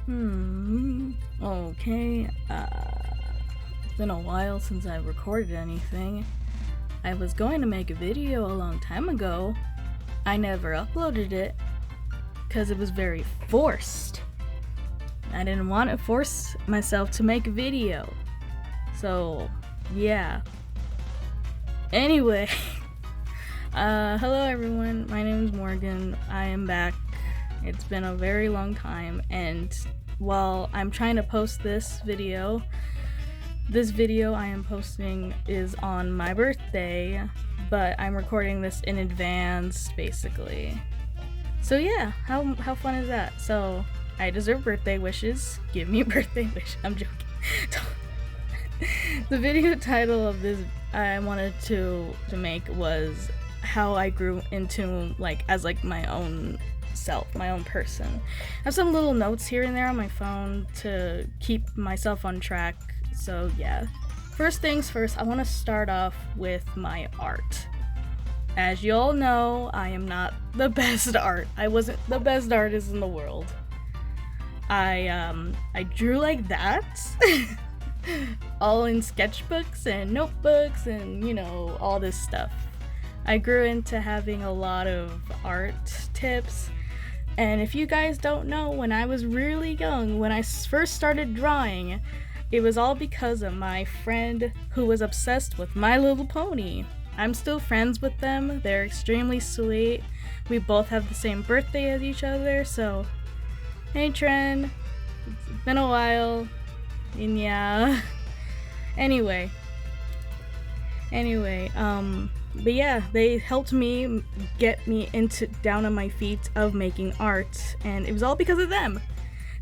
Okay, it's been a while since I recorded anything. I was going to make a video a long time ago. I never uploaded it because it was very forced. I didn't want to force myself to make a video. So, yeah. Anyway, hello everyone, my name is Morgan. I am back. It's been a very long time, and while I'm trying to post this video I am posting is on my birthday, but I'm recording this in advance, basically. So yeah, how fun is that? So I deserve birthday wishes. Give me a birthday wish. I'm joking. The video title of this I wanted to make was how I grew into as my own self, my own person. I have some little notes here and there on my phone to keep myself on track. So yeah, first things first, I want to start off with my art. As you all know, I am not the best I wasn't the best artist in the world. I drew like that all in sketchbooks and notebooks and all this stuff. I grew into having a lot of art tips. And if you guys don't know, when I was really young, when I first started drawing, it was all because of my friend who was obsessed with My Little Pony. I'm still friends with them. They're extremely sweet. We both have the same birthday as each other, so hey Tren, it's been a while. And yeah. Anyway, but yeah, they helped me get me down on my feet of making art, and it was all because of them.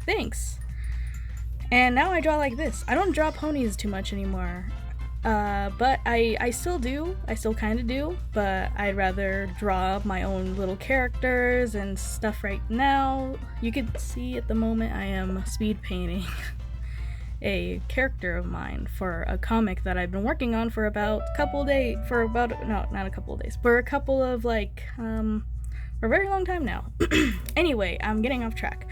Thanks. And now I draw like this. I don't draw ponies too much anymore, but I still do. I still kind of do, but I'd rather draw my own little characters and stuff right now. You can see at the moment I am speed painting a character of mine for a comic that I've been working on for about a couple days, for a very long time now. Anyway, I'm getting off track.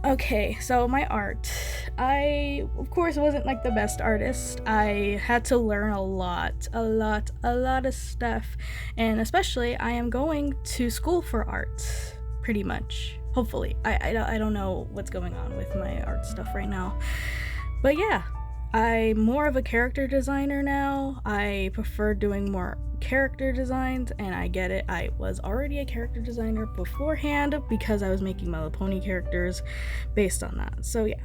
Okay, so my art. I, of course, wasn't the best artist. I had to learn a lot of stuff, and especially I am going to school for art, pretty much. Hopefully. I don't know what's going on with my art stuff right now. But yeah, I'm more of a character designer now. I prefer doing more character designs, and I get it. I was already a character designer beforehand because I was making My Little Pony characters based on that. So yeah.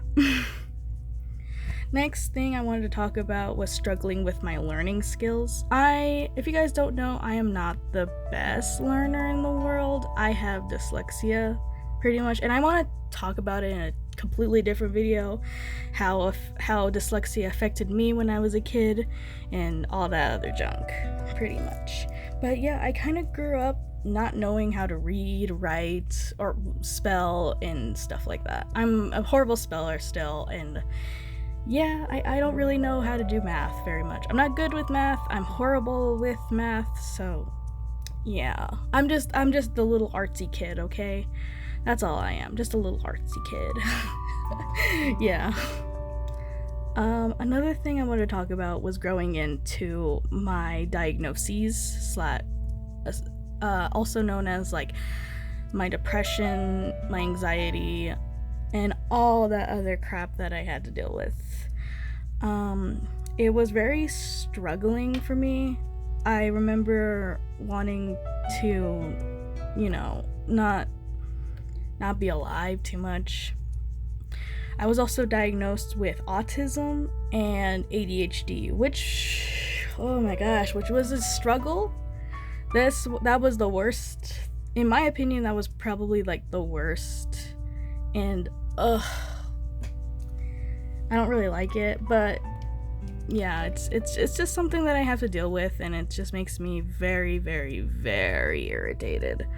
Next thing I wanted to talk about was struggling with my learning skills. If you guys don't know, I am not the best learner in the world. I have dyslexia, pretty much, and I want to talk about it in a completely different video, how dyslexia affected me when I was a kid and all that other junk, pretty much. But yeah, I kind of grew up not knowing how to read, write, or spell and stuff like that. I'm a horrible speller still, and yeah, I don't really know how to do math very much. I'm not good with math. I'm horrible with math, so yeah. I'm just the little artsy kid, okay? That's all I am, just a little artsy kid. Yeah. Another thing I wanted to talk about was growing into my diagnoses, also known as my depression, my anxiety, and all that other crap that I had to deal with. It was very struggling for me. I remember wanting to, not be alive too much. I was also diagnosed with autism and ADHD, which was a struggle. That was the worst. In my opinion, that was probably the worst. And I don't really like it, but yeah, it's just something that I have to deal with, and it just makes me very, very, very irritated.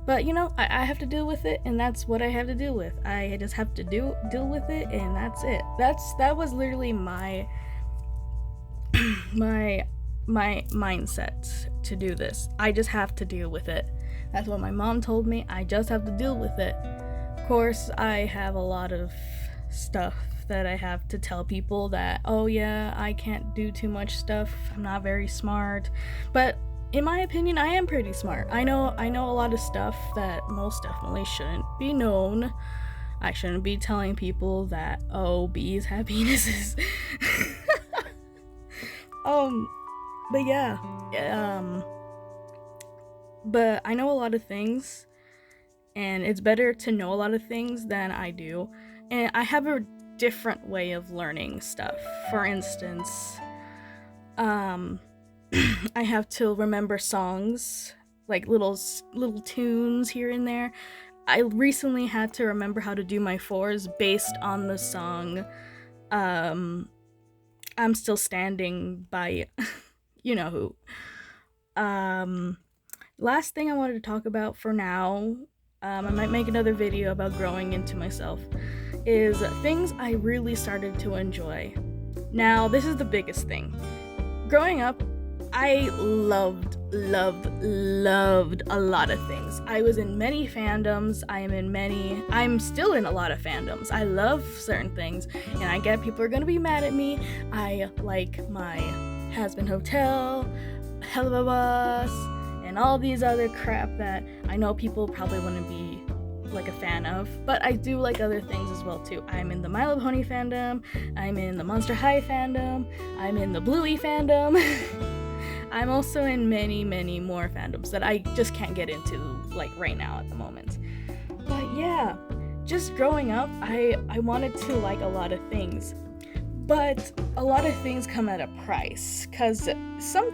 But I have to deal with it, and that's what I have to deal with. I just have to deal with it, and that's it. That was literally my mindset to do this. I just have to deal with it. That's what my mom told me. I just have to deal with it. Of course, I have a lot of stuff that I have to tell people that, oh yeah, I can't do too much stuff, I'm not very smart, but in my opinion, I am pretty smart. I know a lot of stuff that most definitely shouldn't be known. I shouldn't be telling people that, oh, bees have penises. But yeah, but I know a lot of things, and it's better to know a lot of things than I do, and I have a different way of learning stuff. For instance, I have to remember songs, like little tunes here and there. I recently had to remember how to do my fours based on the song I'm Still Standing by you know who. Last thing I wanted to talk about for now, I might make another video about growing into myself, is things I really started to enjoy. Now, this is the biggest thing. Growing up, I loved a lot of things. I was in many fandoms. I'm still in a lot of fandoms. I love certain things, and I get people are gonna be mad at me. I like my Has-Been Hotel, Hello Bus, and all these other crap that I know people probably wouldn't be like a fan of, but I do like other things as well too. I'm in the My Little Pony fandom, I'm in the Monster High fandom, I'm in the Bluey fandom. I'm also in many more fandoms that I just can't get into like right now at the moment. But yeah, just growing up, I wanted to like a lot of things. But a lot of things come at a price, because some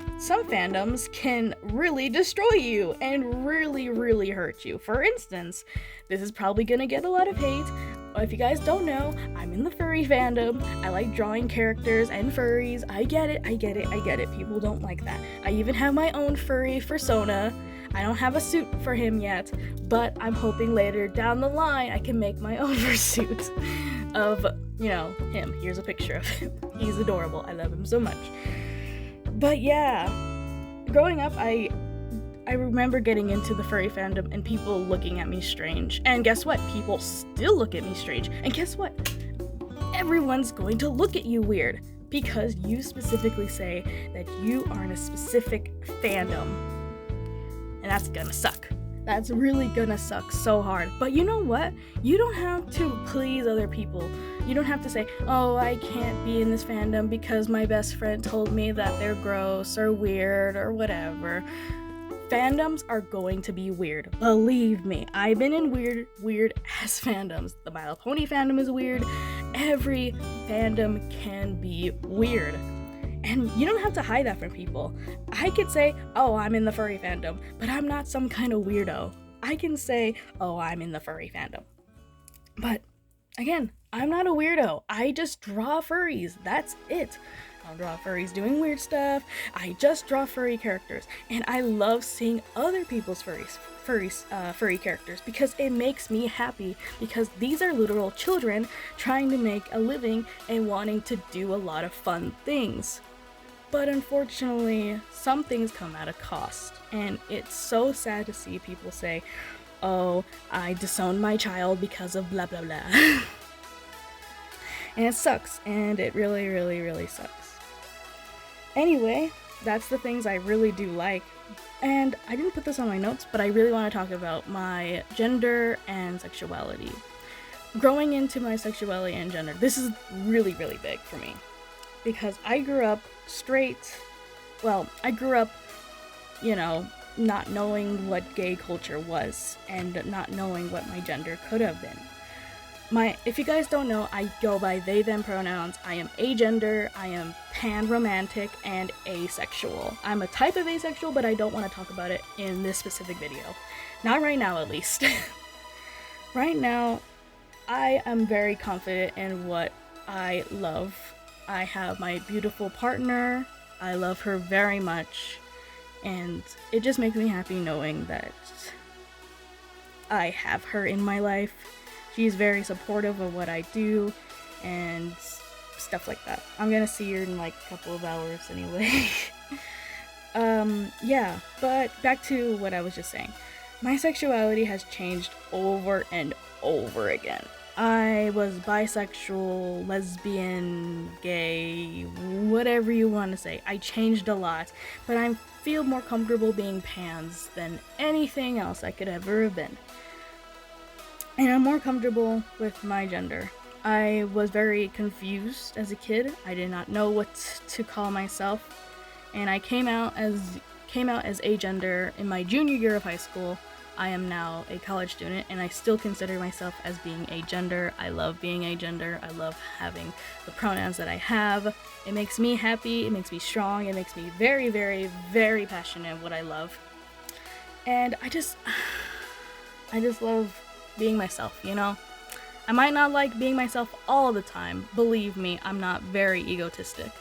fandoms can really destroy you and really hurt you. For instance, this is probably gonna get a lot of hate. If you guys don't know, I'm in the furry fandom. I like drawing characters and furries. I get it. People don't like that. I even have my own furry persona. I don't have a suit for him yet, but I'm hoping later down the line I can make my own suit of, him. Here's a picture of him. He's adorable. I love him so much. But yeah, growing up, I remember getting into the furry fandom and people looking at me strange. And guess what? People still look at me strange. And guess what? Everyone's going to look at you weird because you specifically say that you are in a specific fandom. And that's gonna suck. That's really gonna suck so hard. But you know what? You don't have to please other people. You don't have to say, oh, I can't be in this fandom because my best friend told me that they're gross or weird or whatever. Fandoms are going to be weird. Believe me, I've been in weird ass fandoms. The My Little Pony fandom is weird. Every fandom can be weird. And you don't have to hide that from people. I could say, oh, I'm in the furry fandom, but I'm not some kind of weirdo. I can say, oh, I'm in the furry fandom. But again, I'm not a weirdo. I just draw furries. That's it. I don't draw furries doing weird stuff. I just draw furry characters. And I love seeing other people's furry characters because it makes me happy, because these are literal children trying to make a living and wanting to do a lot of fun things. But unfortunately, some things come at a cost, and it's so sad to see people say, oh, I disowned my child because of blah blah blah. And it sucks, and it really sucks. Anyway, that's the things I really do like. And I didn't put this on my notes, but I really want to talk about my gender and sexuality. Growing into my sexuality and gender, this is really big for me. Because I grew up straight. Well, I grew up, not knowing what gay culture was and not knowing what my gender could have been. If you guys don't know, I go by they, them pronouns. I am agender, I am pan-romantic, and asexual. I'm a type of asexual, but I don't want to talk about it in this specific video. Not right now, at least. Right now, I am very confident in what I love. I have my beautiful partner. I love her very much. And it just makes me happy knowing that I have her in my life. She's very supportive of what I do and stuff like that. I'm gonna see her in like a couple of hours anyway. Yeah, but back to what I was just saying. My sexuality has changed over and over again. I was bisexual, lesbian, gay, whatever you want to say. I changed a lot, but I feel more comfortable being pans than anything else I could ever have been. And I'm more comfortable with my gender. I was very confused as a kid. I did not know what to call myself, and I came out as agender in my junior year of high school. I am now a college student, and I still consider myself as being agender. I love being agender. I love having the pronouns that I have. It makes me happy. It makes me strong. It makes me very, very, very passionate what I love. And I just love being myself, you know? I might not like being myself all the time. Believe me, I'm not very egotistic.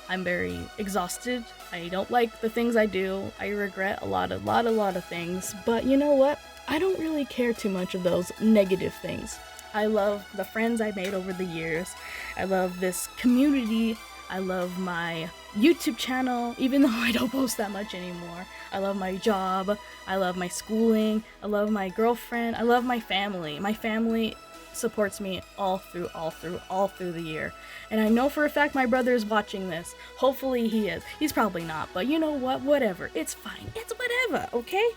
I'm very exhausted. I don't like the things I do. I regret a lot of things. But you know what? I don't really care too much of those negative things. I love the friends I made over the years. I love this community. I love my YouTube channel, even though I don't post that much anymore. I love my job. I love my schooling. I love my girlfriend. I love my family. My family supports me all through the year. And I know for a fact my brother is watching this. Hopefully he is. He's probably not, but you know what? Whatever. It's fine. It's whatever, okay?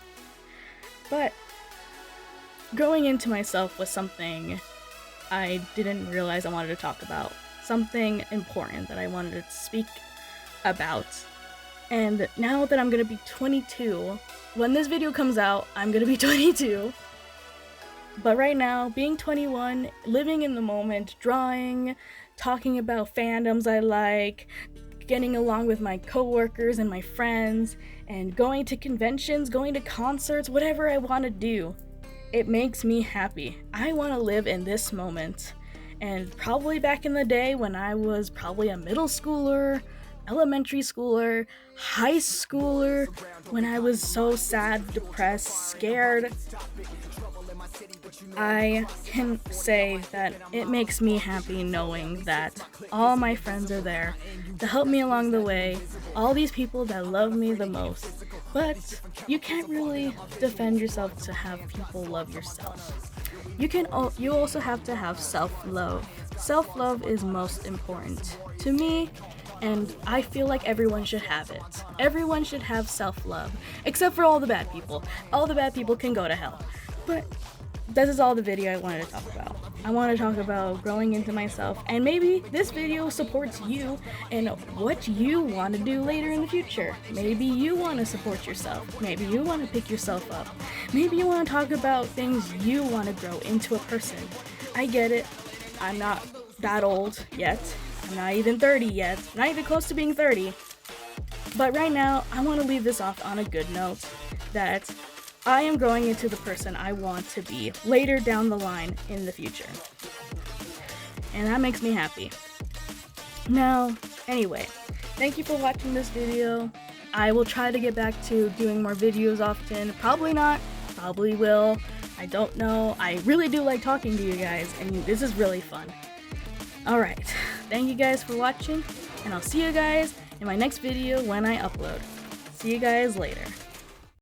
But growing into myself was something I didn't realize I wanted to talk about. Something important that I wanted to speak about. And now that I'm gonna be 22, when this video comes out, I'm gonna be 22. But right now, being 21, living in the moment, drawing, talking about fandoms I like, getting along with my coworkers and my friends, and going to conventions, going to concerts, whatever I want to do, it makes me happy. I want to live in this moment. And probably back in the day when I was probably a middle schooler, elementary schooler, high schooler, when I was so sad, depressed, scared, I can say that it makes me happy knowing that all my friends are there to help me along the way, all these people that love me the most. But you can't really defend yourself to have people love yourself. You also have to have self-love. Self-love is most important to me, and I feel like everyone should have it. Everyone should have self-love, except for all the bad people. All the bad people can go to hell. But this is all the video I wanted to talk about. I want to talk about growing into myself, and maybe this video supports you in what you want to do later in the future. Maybe you want to support yourself. Maybe you want to pick yourself up. Maybe you want to talk about things you want to grow into a person. I get it. I'm not that old yet. I'm not even 30 yet. Not even close to being 30. But right now, I want to leave this off on a good note that I am growing into the person I want to be later down the line in the future. And that makes me happy. Now, anyway, thank you for watching this video. I will try to get back to doing more videos often. Probably not, probably will. I don't know. I really do like talking to you guys, and this is really fun. Alright, thank you guys for watching, and I'll see you guys in my next video when I upload. See you guys later.